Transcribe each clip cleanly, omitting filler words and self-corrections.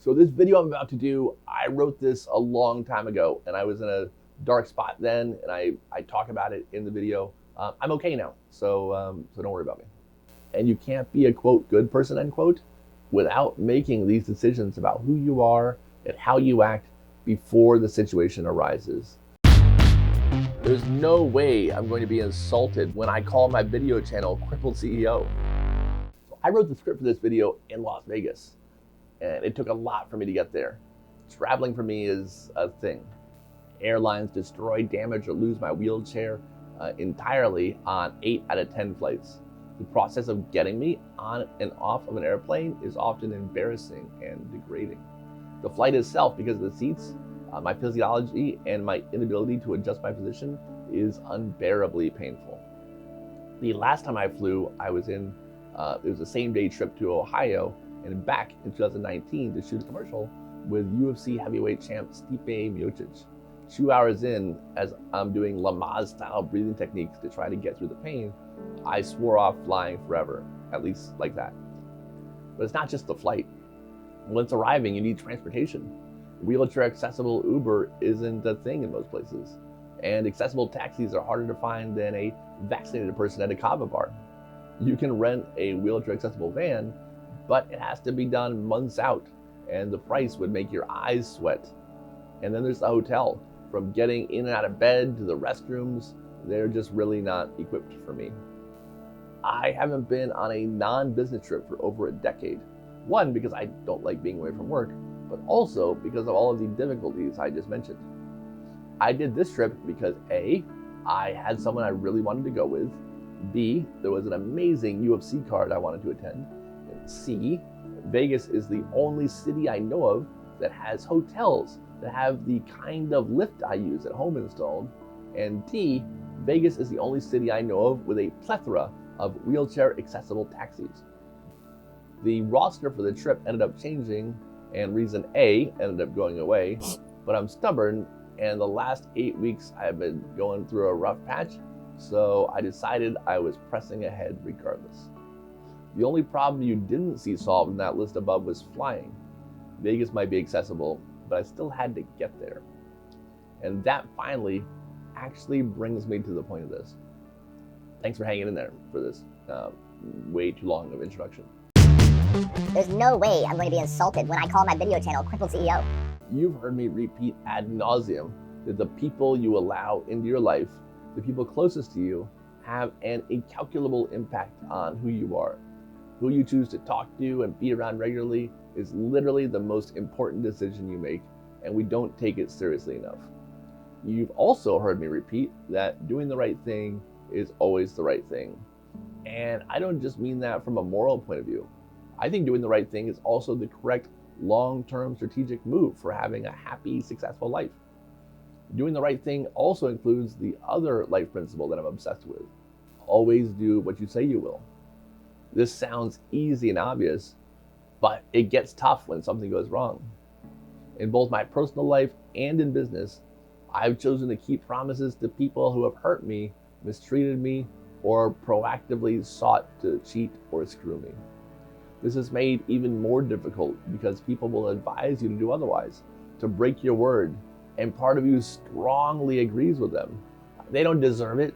So this video I'm about to do, I wrote this a long time ago and I was in a dark spot then, and I talk about it in the video. I'm okay now, so don't worry about me. And you can't be a quote good person end quote without making these decisions about who you are and how you act before the situation arises. There's no way I'm going to be insulted when I call my video channel Crippled CEO. So I wrote the script for this video in Las Vegas, and it took a lot for me to get there. Traveling for me is a thing. Airlines destroy, damage, or lose my wheelchair entirely on 8 out of 10 flights. The process of getting me on and off of an airplane is often embarrassing and degrading. The flight itself, because of the seats, my physiology, and my inability to adjust my position is unbearably painful. The last time I flew, I was in, it was a same-day trip to Ohio and back in 2019 to shoot a commercial with UFC heavyweight champ Stipe Miocic. 2 hours in, as I'm doing Lamaze-style breathing techniques to try to get through the pain, I swore off flying forever, at least like that. But it's not just the flight. Once arriving, you need transportation. Wheelchair-accessible Uber isn't a thing in most places, and accessible taxis are harder to find than a vaccinated person at a kava bar. You can rent a wheelchair-accessible van, but it has to be done months out, and the price would make your eyes sweat. And then there's the hotel. From getting in and out of bed to the restrooms, they're just really not equipped for me. I haven't been on a non-business trip for over a decade. One, because I don't like being away from work, but also because of all of the difficulties I just mentioned. I did this trip because A, I had someone I really wanted to go with. B, there was an amazing UFC card I wanted to attend. And C, Vegas is the only city I know of that has hotels that have the kind of lift I use at home installed. And D, Vegas is the only city I know of with a plethora of wheelchair accessible taxis. The roster for the trip ended up changing, and reason A ended up going away, but I'm stubborn, and the last 8 weeks I've been going through a rough patch, so I decided I was pressing ahead regardless. The only problem you didn't see solved in that list above was flying. Vegas might be accessible, but I still had to get there. And that finally actually brings me to the point of this. Thanks for hanging in there for this way too long of introduction. There's no way I'm going to be insulted when I call my video channel Crippled CEO. You've heard me repeat ad nauseum that the people you allow into your life, the people closest to you, have an incalculable impact on who you are. Who you choose to talk to and be around regularly is literally the most important decision you make, and we don't take it seriously enough. You've also heard me repeat that doing the right thing is always the right thing. And I don't just mean that from a moral point of view. I think doing the right thing is also the correct long-term strategic move for having a happy, successful life. Doing the right thing also includes the other life principle that I'm obsessed with. Always do what you say you will. This sounds easy and obvious, but it gets tough when something goes wrong. In both my personal life and in business, I've chosen to keep promises to people who have hurt me, mistreated me, or proactively sought to cheat or screw me. This is made even more difficult because people will advise you to do otherwise, to break your word, and part of you strongly agrees with them. They don't deserve it.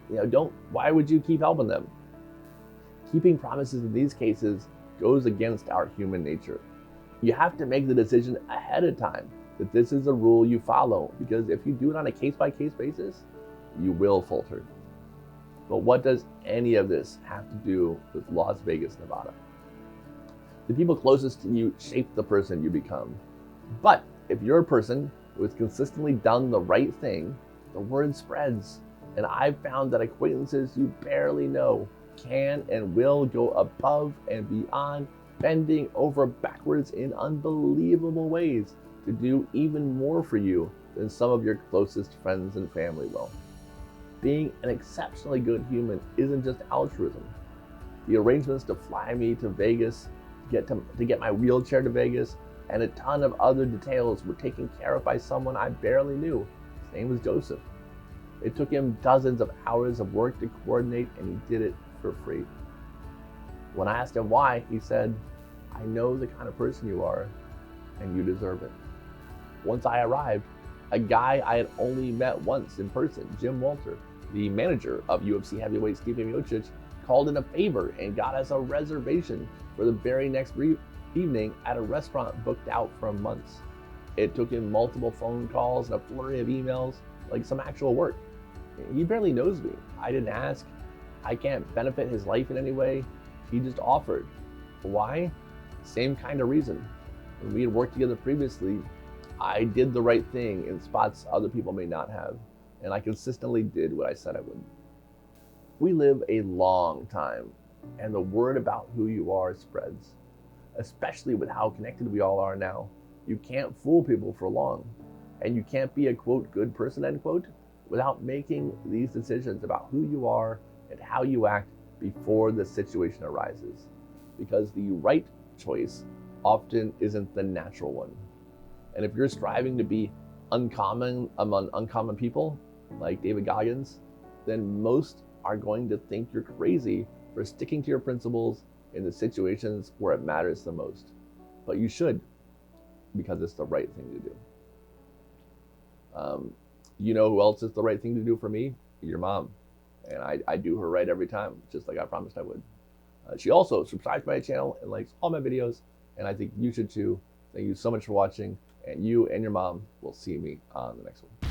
Why would you keep helping them? Keeping promises in these cases goes against our human nature. You have to make the decision ahead of time that this is a rule you follow, because if you do it on a case-by-case basis, you will falter. But what does any of this have to do with Las Vegas, Nevada? The people closest to you shape the person you become. But if you're a person who has consistently done the right thing, the word spreads. And I've found that acquaintances you barely know can and will go above and beyond, bending over backwards in unbelievable ways to do even more for you than some of your closest friends and family will. Being an exceptionally good human isn't just altruism. The arrangements to fly me to Vegas, to get my wheelchair to Vegas, and a ton of other details were taken care of by someone I barely knew. His name was Joseph. It took him dozens of hours of work to coordinate, and he did it for free. When I asked him why, he said, "I know the kind of person you are, and you deserve it. Once I arrived, a guy I had only met once in person, Jim Walter, the manager of UFC heavyweight Stipe Miocic, called in a favor and got us a reservation for the very next evening at a restaurant booked out for months. It took him multiple phone calls and a flurry of emails, like some actual work. He barely knows me. I didn't ask. I can't benefit his life in any way. He just offered. Why? Same kind of reason. When we had worked together previously, I did the right thing in spots other people may not have, and I consistently did what I said I would. We live a long time, and the word about who you are spreads, especially with how connected we all are now. You can't fool people for long, and you can't be a, quote, good person, end quote, without making these decisions about who you are and how you act before the situation arises. Because the right choice often isn't the natural one. And if you're striving to be uncommon among uncommon people, like David Goggins, then most are going to think you're crazy for sticking to your principles in the situations where it matters the most. But you should, because it's the right thing to do. You know who else is the right thing to do for me? Your mom. And I do her right every time, just like I promised I would. She also subscribes to my channel and likes all my videos, and I think you should too. Thank you so much for watching, and you and your mom will see me on the next one.